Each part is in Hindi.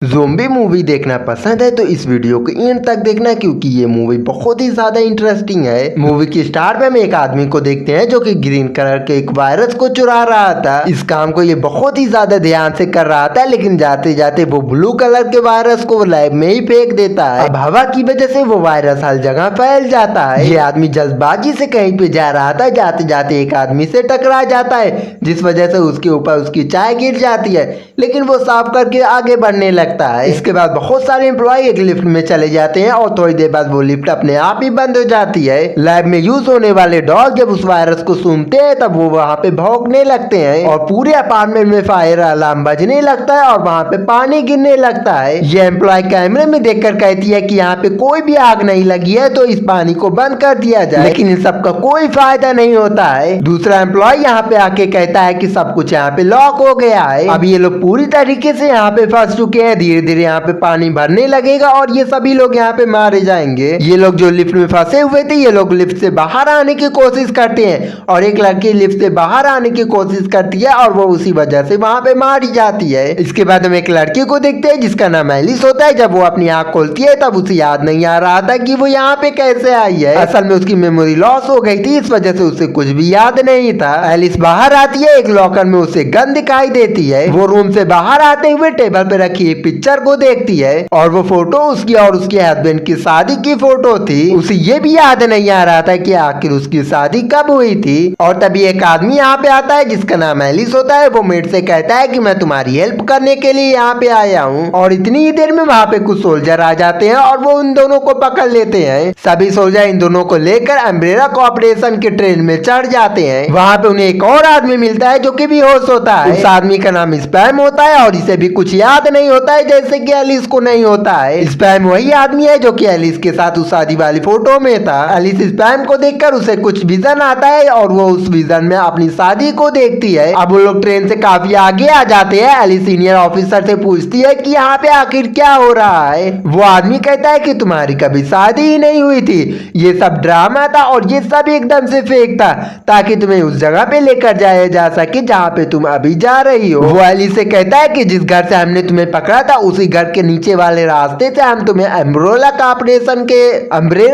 ज़ोंबी मूवी देखना पसंद है तो इस वीडियो को एंड तक देखना क्योंकि ये मूवी बहुत ही ज्यादा इंटरेस्टिंग है। मूवी की स्टार्ट में हम एक आदमी को देखते हैं जो कि ग्रीन कलर के एक वायरस को चुरा रहा था। इस काम को ये बहुत ही ज्यादा ध्यान से कर रहा था, लेकिन जाते जाते वो ब्लू कलर के वायरस को लैब में ही फेंक देता है। अब हवा की वजह से वो वायरस हर जगह फैल जाता है। ये आदमी जल्दबाजी से कहीं पे जा रहा था, जाते जाते एक आदमी से टकरा जाता है जिस वजह से उसके ऊपर उसकी चाय गिर जाती है, लेकिन वो साफ करके आगे बढ़ने लगता है। इसके बाद बहुत सारे एम्प्लॉय एक लिफ्ट में चले जाते हैं और थोड़ी देर बाद वो लिफ्ट अपने आप ही बंद हो जाती है। लैब में यूज होने वाले डॉग जब उस वायरस को सूंघते हैं तब वो वहाँ पे भौंकने लगते हैं और पूरे अपार्टमेंट में फायर अलार्म बजने लगता है और वहाँ पे पानी गिरने लगता है। ये एम्प्लॉय कैमरे में देखकर कहती है कि यहाँ पे कोई भी आग नहीं लगी है तो इस पानी को बंद कर दिया जाए, लेकिन इन सब का कोई फायदा नहीं होता है। दूसरा एम्प्लॉय यहाँ पे आके कहता है कि सब कुछ यहाँ पे लॉक हो गया है। अब ये लोग पूरी तरीके से यहाँ पे फंस चुके हैं। धीरे धीरे यहाँ पे पानी भरने लगेगा और ये सभी लोग यहाँ पे मारे जाएंगे। ये लोग जो लिफ्ट में फंसे हुए थे, ये लोग लिफ्ट से बाहर आने की कोशिश करते हैं और एक लड़की लिफ्ट से बाहर आने की कोशिश करती है और वो उसी वजह से वहाँ पे मारी जाती है। इसके बाद हम एक लड़की को देखते हैं जिसका नाम एलिस होता है। जब वो अपनी आँख खोलती है तब उसे याद नहीं आ रहा था कि वो यहाँ पे कैसे आई है। असल में उसकी मेमोरी लॉस हो गई थी, इस वजह से उसे कुछ भी याद नहीं था। एलिस बाहर आती है, एक लॉकर में उसे गन दिखाई देती है। वो रूम से बाहर आते हुए टेबल पे रखी एक पिक्चर को देखती है और वो फोटो उसकी और उसके हस्बैंड की शादी की फोटो थी। उसे ये भी याद नहीं आ रहा था कि आखिर उसकी शादी कब हुई थी। और तभी एक आदमी यहाँ पे आता है जिसका नाम एलिस होता है। वो मेड से कहता है कि मैं तुम्हारी हेल्प करने के लिए यहाँ पे आया हूँ और इतनी ही देर में वहाँ पे कुछ सोल्जर आ जाते हैं और वो उन दोनों को पकड़ लेते हैं। सभी सोल्जर इन दोनों को लेकर अम्ब्रेला कॉर्पोरेशन के ट्रेन में चढ़ जाते हैं। वहाँ पे उन्हें एक और आदमी मिलता है जो कि बेहोश होता है। उस आदमी का नाम स्पैम होता है और इसे भी कुछ याद नहीं होता है जैसे कि एलिस को नहीं होता है। स्पैम वही आदमी है जो कि एलिस के साथ उस शादी वाली फोटो में था। एलिस स्पैम को देखकर उसे कुछ विजन आता है और वो उस विजन में अपनी शादी को देखती है। अब वो लोग ट्रेन से काफी आगे आ जाते हैं। एलिस सीनियर ऑफिसर से पूछती है कि यहाँ पे आखिर क्या हो रहा है। वो आदमी कहता है कि तुम्हारी कभी शादी ही नहीं हुई थी, ये सब ड्रामा था और ये सब एकदम से फेक था ताकि तुम्हें उस जगह पे लेकर जाया जा सके जहाँ पे तुम अभी जा रही हो। वो एलिस से कहता है कि जिस घर से हमने तुम्हें पकड़ा था उसी घर के नीचे वाले रास्ते से हम तुम्हें अम्ब्रेला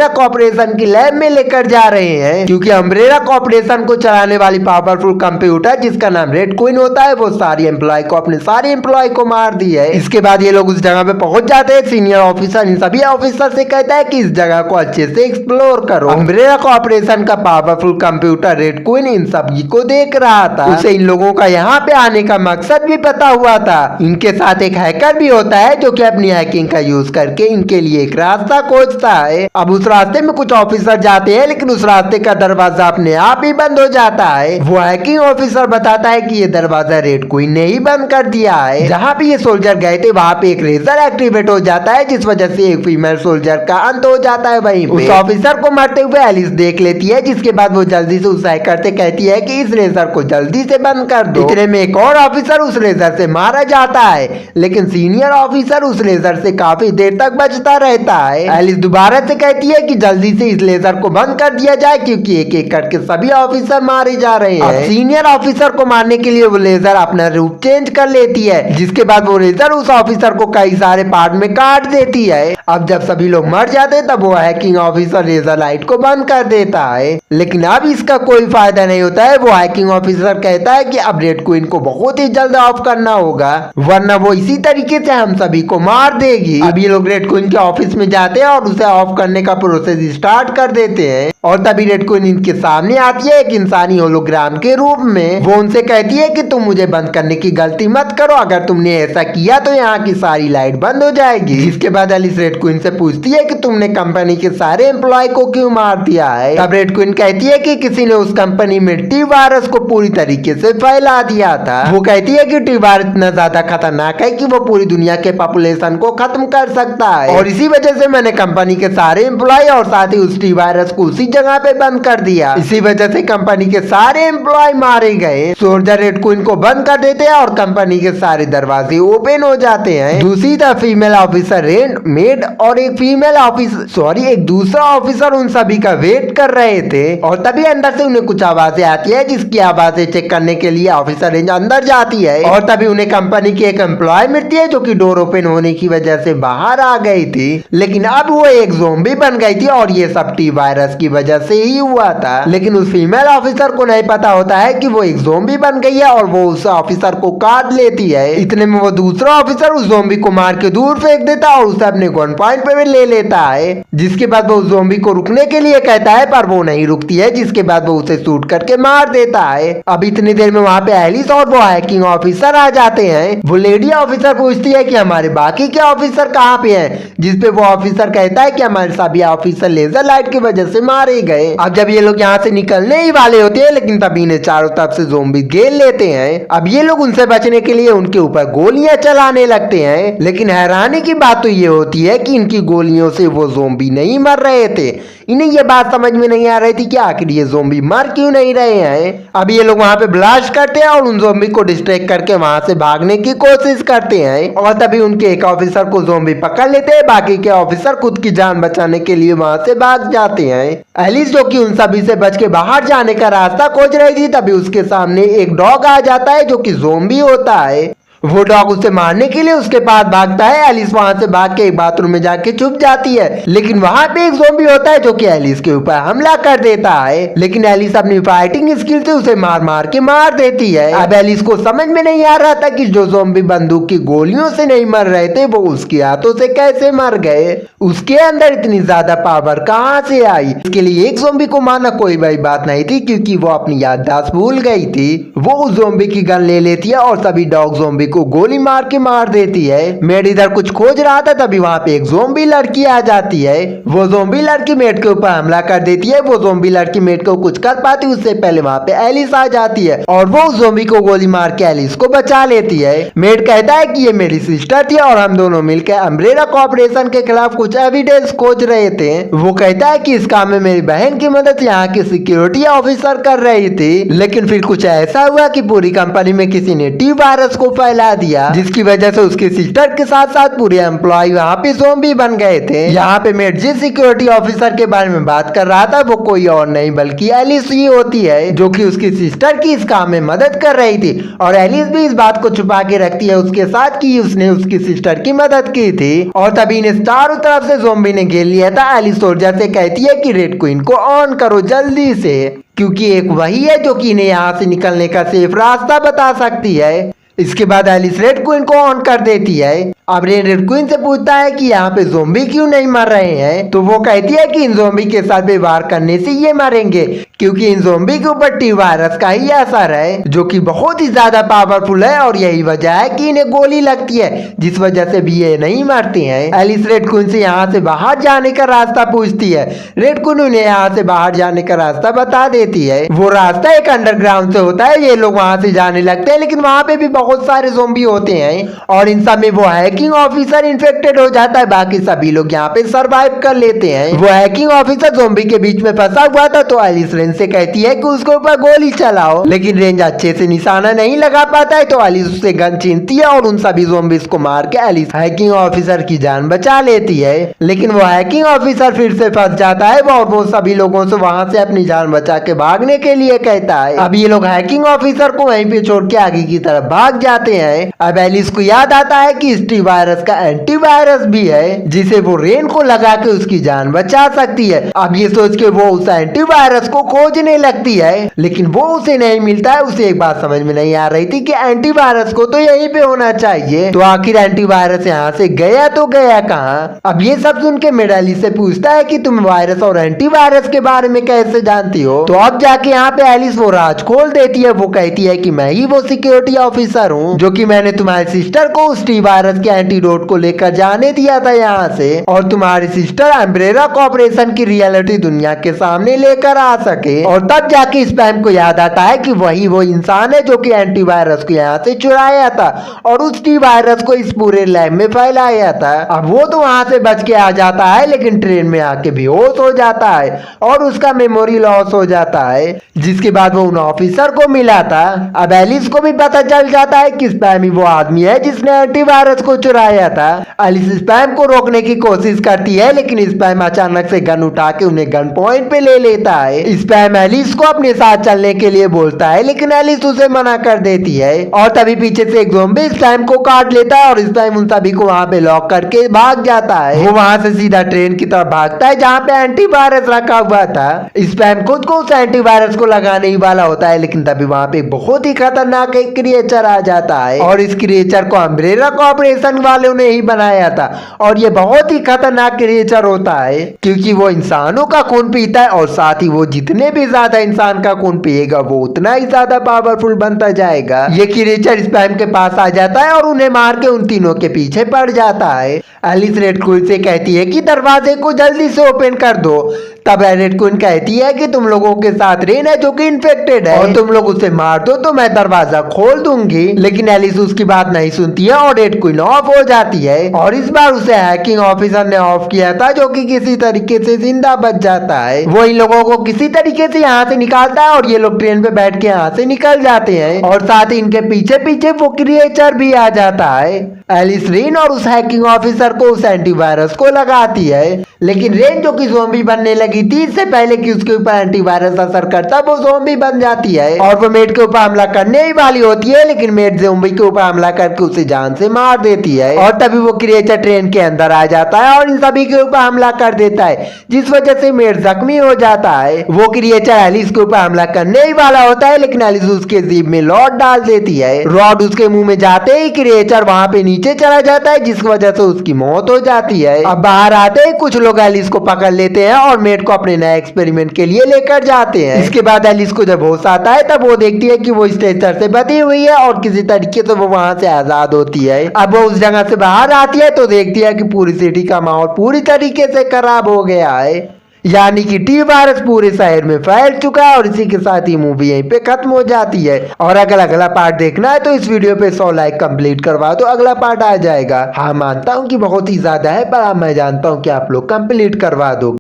कॉर्पोरेशन की लैब में लेकर जा रहे हैं, क्योंकि अम्ब्रेला कॉर्पोरेशन को चलाने वाली पावरफुल कंप्यूटर जिसका नाम रेड क्वीन होता है वो सारी एम्प्लॉय को अपने सारे एम्प्लॉय को मार दी है। इसके बाद ये लोग उस जगह पे पहुंच जाते हैं। सीनियर ऑफिसर इन सभी ऑफिसर से कहता है कि इस जगह को अच्छे से एक्सप्लोर करो। अम्ब्रेला कॉर्पोरेशन का पावरफुल कंप्यूटर रेड क्वीन इन सभी को देख रहा था। उसे इन लोगों का यहाँ पे आने का मकसद भी पता हुआ था। इनके साथ एक हैकर भी होता है जो कि अपनी हैकिंग का यूज करके इनके लिए एक रास्ता खोजता है। अब उस रास्ते में कुछ ऑफिसर जाते हैं, लेकिन उस रास्ते का दरवाजा अपने आप ही बंद हो जाता है। वो हैकिंग ऑफिसर बताता है कि ये दरवाजा रेड क्वीन ने ही बंद कर दिया है। जहाँ पे ये सोल्जर गए थे वहाँ पे एक लेजर एक्टिवेट हो जाता है जिस वजह से एक फीमेल सोल्जर का अंत हो जाता है। वहीं उस ऑफिसर को मरते हुए एलिस देख लेती है, जिसके बाद वो जल्दी से उस हैकर से कहती है कि इस लेजर को जल्दी से बंद कर दो। इतने में एक और ऑफिसर उस लेजर से मारा जाता है, लेकिन सीनियर ऑफिसर उस लेजर से काफी देर तक बचता रहता है। एलिस दोबारा से कहती है कि जल्दी से इस लेजर को बंद कर दिया जाए क्योंकि एक एक करके सभी ऑफिसर मारे जा रहे हैं। सीनियर ऑफिसर को मारने के लिए वो लेजर अपना रूप चेंज कर लेती है, जिसके बाद वो लेजर उस ऑफिसर को कई सारे पार्ट में काट देती है। अब जब सभी लोग मर जाते हैं तब वो हैकिंग ऑफिसर लेजर लाइट को बंद कर देता है, लेकिन अब इसका कोई फायदा नहीं होता है। वो हैकिंग ऑफिसर कहता है कि अब रेड क्वीन को बहुत ही जल्द ऑफ करना होगा वरना वो इसी तरीके से हम सभी को मार देगी। अब ये लोग रेड क्वीन के ऑफिस में जाते हैं और उसे ऑफ करने का प्रोसेस स्टार्ट कर देते हैं और तभी रेड क्वीन इनके सामने आती है एक इंसानी होलोग्राम के रूप में। वो उनसे कहती है कि तुम मुझे बंद करने की गलती मत करो, अगर तुमने ऐसा किया तो यहाँ की सारी लाइट बंद हो जाएगी। इसके बाद एलिस रेड क्वीन से पूछती है कि तुमने कंपनी के सारे एम्प्लॉय को क्यों मार दिया है। तब रेड क्वीन कहती है कि किसी ने उस कंपनी में टी वायरस को पूरी तरीके से फैला दिया था। वो कहती है कि टी वायरस इतना ज्यादा खतरनाक है कि वो पूरी दुनिया के पॉपुलेशन को खत्म कर सकता है और इसी वजह से मैंने कंपनी के सारे एम्प्लॉय और साथ ही उस टी वायरस को उसी जगह पे बंद कर दिया। इसी वजह से कंपनी के सारे एम्प्लॉय मारे गए। सोल्जर रेड क्वीन को बंद कर देते हैं और कंपनी के सारे दरवाजे ओपन हो जाते हैं। दूसरी तरफ फीमेल ऑफिसर रेड मेड और एक दूसरा ऑफिसर उन सभी का वेट कर रहे थे और तभी अंदर से उन्हें कुछ आवाजें आती है, जिसकी आवाजें चेक करने के लिए ऑफिसर रेंज अंदर जाती है और तभी उन्हें कंपनी की एक एम्प्लॉय मिलती है जो जो कि डोर ओपन होने की वजह से बाहर आ गई थी, लेकिन अब वो एक ज़ॉम्बी बन गई थी और ये सब टी वायरस की वजह से ही हुआ था। लेकिन उस फीमेल ऑफिसर को नहीं पता होता है कि वो एक ज़ॉम्बी बन गई है और वो उस ऑफिसर को काट लेती है। इतने में वो दूसरा ऑफिसर उस ज़ॉम्बी को मार के दूर फेंक देता है और उसे अपने गन पॉइंट पे ले लेता है, जिसके बाद वो उस ज़ॉम्बी को रुकने के लिए कहता है पर वो नहीं रुकती है, जिसके बाद वो उसे शूट करके मार देता है। अब इतनी देर में वहाँ पे एलिस और वो हैकिंग ऑफिसर आ जाते हैं। वो लेडी ऑफिसर पूछती है कि हमारे बाकी के ऑफिसर कहाँ पे हैं, जिसपे वो ऑफिसर कहता है कि हमारे सभी ऑफिसर लेजर लाइट की वजह से मारे गए। अब जब ये लोग यहाँ से निकलने ही वाले होते हैं, लेकिन तभी इन्हें चारों तरफ से ज़ॉम्बी घेर लेते हैं। अब ये लोग उनसे बचने के लिए उनके ऊपर गोलियां चलाने लगते हैं, लेकिन हैरानी की बात तो ये होती है कि इनकी गोलियों से वो ज़ॉम्बी नहीं मर रहे थे। इन्हें ये बात समझ में नहीं आ रही थी कि आखिर ये ज़ॉम्बी मर क्यों नहीं रहे हैं। अब ये लोग वहाँ पे ब्लास्ट करते हैं और उन ज़ॉम्बी को डिस्ट्रैक्ट करके वहाँ से भागने की कोशिश करते हैं, और तभी उनके एक ऑफिसर को ज़ॉम्बी पकड़ लेते हैं। बाकी के ऑफिसर खुद की जान बचाने के लिए वहाँ से भाग जाते हैं। एलिस जो कि उन सभी से बच के बाहर जाने का रास्ता खोज रही थी, तभी उसके सामने एक डॉग आ जाता है जो कि ज़ॉम्बी होता है। वो डॉग उसे मारने के लिए उसके पास भागता है। एलिस वहां से भाग के एक बाथरूम में जाके छुप जाती है, लेकिन वहां पे एक ज़ॉम्बी होता है जो कि एलिस के ऊपर हमला कर देता है, लेकिन एलिस अपनी फाइटिंग स्किल से उसे मार मार के मार देती है। अब एलिस को समझ में नहीं आ रहा था कि जो ज़ॉम्बी बंदूक की गोलियों से नहीं मर रहे थे वो उसके हाथों से कैसे मर गए, उसके अंदर इतनी ज्यादा पावर कहाँ से आई। इसके लिए एक ज़ॉम्बी को मारना कोई बड़ी बात नहीं थी, क्योंकि वो अपनी याददाश्त भूल गई थी। वो उस ज़ॉम्बी की गन ले लेती है और सभी डॉग ज़ॉम्बी को गोली मार के मार देती है। मेड इधर कुछ खोज रहा था, तभी वहाँ पे एक ज़ॉम्बी लड़की आ जाती है। वो ज़ॉम्बी लड़की मेड के ऊपर हमला कर देती है। वो ज़ॉम्बी लड़की मेड को कुछ कर पाती, उससे पहले वहाँ पे एलिस आ जाती है और वो उस ज़ॉम्बी को गोली मार के एलिस को बचा लेती है। मेड कहता है कि ये मेरी सिस्टर थी और हम दोनों मिलकर अम्ब्रेला कॉर्पोरेशन के खिलाफ कुछ एविडेंस खोज रहे थे। वो कहता है कि इस काम में मेरी बहन की मदद यहाँ की सिक्योरिटी ऑफिसर कर रही थी, लेकिन फिर कुछ ऐसा हुआ कि पूरी कंपनी में किसी ने टी वायरस को फैला दिया, जिसकी वजह से उसके सिस्टर के साथ साथ पूरे एम्प्लॉय वहाँ पे ज़ॉम्बी बन गए थे। यहाँ पे मेड जिस सिक्योरिटी ऑफिसर के बारे में बात कर रहा था वो कोई और नहीं बल्कि एलिस ही होती है, जो कि उसकी सिस्टर की इस काम में मदद कर रही थी। और एलिस भी इस बात को छुपा के रखती है उसके साथ कि उसने उसकी सिस्टर की मदद की थी। और तभी इन्हें चारों तरफ से ज़ॉम्बी ने घेर लिया था। एलिस सोल्जर से कहती है कि रेड क्वीन को ऑन करो जल्दी से, क्योंकि एक वही है जो कि इन्हें यहाँ से निकलने का सेफ रास्ता बता सकती है। इसके बाद एलिस रेड क्वीन को ऑन कर देती है। अब रेड क्वीन से पूछता है कि यहाँ पे ज़ॉम्बी क्यों नहीं मर रहे हैं, तो वो कहती है कि इन ज़ॉम्बी के साथ व्यवहार करने से ये मरेंगे, क्योंकि इन ज़ॉम्बी के ऊपर टी वायरस का ही असर है, जो कि बहुत ही ज्यादा पावरफुल है और यही वजह है कि इन्हें गोली लगती है, जिस वजह से भी ये नहीं मरते हैं। एलिस रेड क्वीन से यहाँ से बाहर जाने का रास्ता पूछती है। रेड क्वीन उन्हें यहाँ से बाहर जाने का रास्ता बता देती है। वो रास्ता एक अंडरग्राउंड से होता है। ये लोग वहाँ से जाने लगते हैं, लेकिन वहाँ पे भी बहुत सारे ज़ॉम्बी होते हैं और इन सब में वो हैकिंग ऑफिसर इन्फेक्टेड हो जाता है। बाकी सभी लोग यहाँ पे सरवाइव कर लेते हैं। वो हैकिंग ऑफिसर ज़ॉम्बी के बीच में फंसा हुआ था, तो एलिस रेंज से कहती है कि उसके ऊपर गोली चलाओ, लेकिन रेंज अच्छे से निशाना नहीं लगा पाता है, तो एलिस उससे गन छीनती है और उन सभी ज़ॉम्बीज को मार के एलिस हैकिंग ऑफिसर की जान बचा लेती है। लेकिन वो हैकिंग ऑफिसर फिर से फंस जाता है और वो सभी लोगों से वहां से अपनी जान बचा के भागने के लिए कहता है। अब ये लोग हैकिंग ऑफिसर को वहीं पे छोड़ के आगे की तरफ भाग जाते हैं। अब एलिस को याद आता है कि इस टी वायरस का एंटीवायरस भी है, जिसे वो रेन को लगा के उसकी जान बचा सकती है। अब ये सोच के वो उस एंटीवायरस को खोजने लगती है, लेकिन वो उसे नहीं मिलता है। उसे एक बात समझ में नहीं आ रही थी कि एंटीवायरस को तो यहीं पे होना चाहिए, तो आखिर एंटीवायरस यहाँ से गया तो गया कहाँ। अब ये सब सुन के मेड एलिस से पूछता है कि तुम वायरस और एंटीवायरस के बारे में कैसे जानती हो। तो अब जाके यहाँ पे एलिस वो राज खोल देती है। वो कहती है कि मैं ही वो सिक्योरिटी ऑफिसर हूँ जो कि मैंने तुम्हारी सिस्टर को उस टी वायरस के एंटीडोट को लेकर जाने दिया था यहाँ से, और तुम्हारी सिस्टर अम्ब्रेला कॉर्पोरेशन की रियलिटी दुनिया के सामने लेकर आ सके। और तब जाके स्पैम को याद आता है कि वही वो इंसान है जो कि एंटीवायरस को यहाँ से चुराया था और उस टी वायरस को इस पूरे लैब में फैलाया था। अब वो तो वहां से बच के आ जाता है, लेकिन ट्रेन में आके बेहोश हो जाता है और उसका मेमोरी लॉस हो जाता है, जिसके बाद वो उन ऑफिसर को मिला था। अब एलिस को भी पता चल जाता है कि स्पैम ही वो आदमी है जिसने एंटीवायरस को चुराया था। एलिस स्पैम को रोकने की कोशिश करती है, लेकिन स्पैम अचानक से गन उठा के उन्हें गन पॉइंट पे ले लेता है। स्पैम एलिस को अपने साथ चलने के लिए बोलता है, लेकिन एलिस उसे मना कर देती है और तभी पीछे से एक ज़ॉम्बी स्पैम को काट लेता है और स्पैम उन सभी को वहां पे लॉक करके भाग जाता है। वो वहां से सीधा ट्रेन की तरफ भागता है जहां पे एंटीवायरस रखा हुआ था। स्पैम खुद को उस एंटीवायरस को लगाने ही वाला होता है, लेकिन तभी वहां पे बहुत ही खतरनाक एक क्रिएचर आ जाता है और इस क्रिएचर को अम्ब्रेला कॉर्पोरेशन वालों ने ही बनाया था और ये बहुत ही खतरनाक क्रिएचर होता है क्योंकि वो इंसानों का खून पीता है और साथ ही वो जितने भी ज्यादा इंसान का खून पिएगा वो उतना ही ज्यादा पावरफुल बनता जाएगा। ये क्रिएचर स्पैम के पास आ जाता है और उन्हें मार के उन तीनों के पीछे पड़ जाता है। एलिस रेड क्वीन से कहती है कि दरवाजे को जल्दी से ओपन कर दो। तब रेड क्वीन कहती है कि तुम लोगों के साथ रेन है जो कि इन्फेक्टेड है और तुम लोग उसे मार दो तो मैं दरवाजा खोल दूंगी, लेकिन एलिस उसकी बात नहीं सुनती है और रेड क्वीन ऑफ हो जाती है और इस बार उसे हैकिंग ऑफिसर ने ऑफ किया था जो कि किसी तरीके से जिंदा बच जाता है। वो इन लोगों को किसी तरीके से यहाँ से निकालता है और ये लोग ट्रेन पे बैठ के यहाँ से निकल जाते हैं और साथ ही इनके पीछे पीछे वो क्रिएचर भी आ जाता है। एलिस रेन और उस हैकिंग ऑफिसर को उस एंटीवायरस को लगाती है, लेकिन रेन जो कि ज़ॉम्बी बनने लगी थी इससे पहले कि उसके ऊपर एंटीवायरस असर करता वो ज़ॉम्बी बन जाती है और वो मेड के ऊपर हमला करने ही वाली होती है, लेकिन मेड ज़ॉम्बी के ऊपर हमला करके उसे जान से मार देती है और तभी वो क्रिएचर ट्रेन के अंदर आ जाता है और इन सभी के ऊपर हमला कर देता है जिस वजह से मेड जख्मी हो जाता है। वो क्रिएचर एलिस के ऊपर हमला करने ही वाला होता है, लेकिन एलिस उसके जीभ में रॉड डाल देती है। रॉड उसके मुंह में जाते ही क्रिएचर वहां पे नीचे चला जाता है जिस वजह से उसकी मौत हो जाती है। अब बाहर आते ही कुछ लोग एलिस को पकड़ लेते हैं और मेड को अपने नए एक्सपेरिमेंट के लिए लेकर जाते हैं। इसके बाद एलिस को जब होश आता है तब वो देखती है कि वो स्ट्रेचर से बंधी हुई है और किसी तरीके से वो वहां से आजाद होती है। अब वो उस जगह से बाहर आती है तो देखती है कि पूरी सिटी का माहौल पूरी तरीके से खराब हो गया है, यानी कि टी वायरस पूरे शहर में फैल चुका है और इसी के साथ ही मूवी यहीं पे खत्म हो जाती है। और अगर अगला पार्ट देखना है तो इस वीडियो पे 100 लाइक कंप्लीट करवा दो, अगला पार्ट आ जाएगा। हाँ मानता हूँ कि बहुत ही ज्यादा है पर मैं जानता हूँ कि आप लोग कंप्लीट करवा दो।